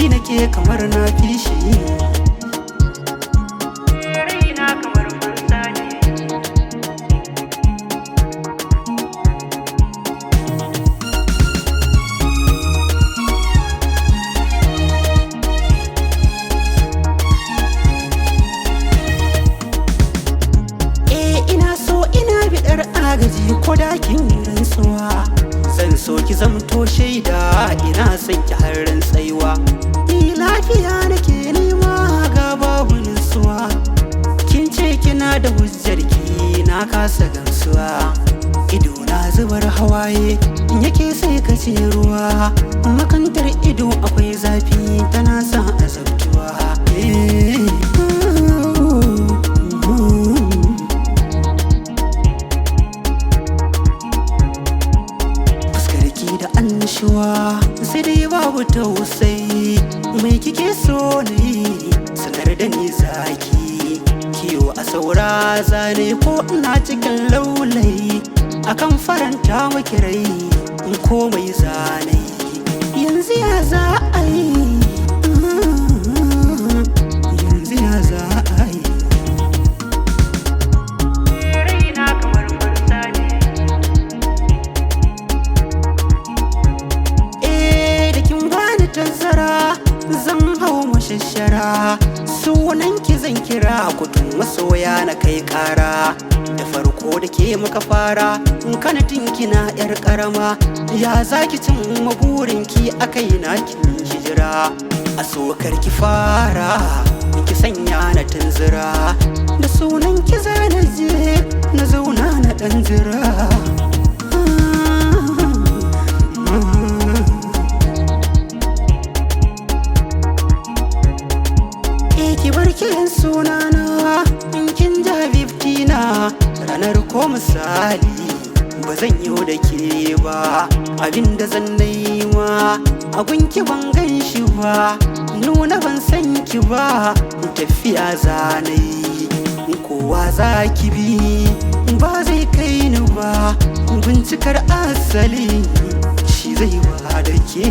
ji nake kamar na fishi. Raina kamar banza ne. Agaji ko da kin rantsuwa zan so ki zamto shaida ina son ki har rantsaiwa. Ni lafiya nake nema ga babu nutsuwa, kin ce kina da hujjar ki na kasa gamsuwa. Ido na zubar hawaye yake sai ka ce ruwa, makantar ido akwai zafi tana sa azabtuwa. Da annashuwa sai dai babu tausayi, mai kike so ne sanar da ni zaki. Kiwo a saura zane ko ina cikin laulayi, akan faranta maki rai komai zane. Yanzu ya za a yi, yanzu ya za a yi. Tazara zan hau mashashara, sunan ki zan kira kutun masoya na kai kara. Da farko da ke muka fara kanatin kina yar karama, ya zaki cin maburin ki akai na kin hijira. A sokar ki fara ki sanya na tunzura, da sunan ki zana je na zauna na dan jira. Ki bar kiran sunana in kin ja biftina, ranar ko misali ba zan yi da ke ba. Abinda zan nema a gunki ban gan shi ba, nuna ban san ki ba tafiya zanayi. Kowa za ki bi ba zai kai ni ba, bincikar asali shi zai ba da ke.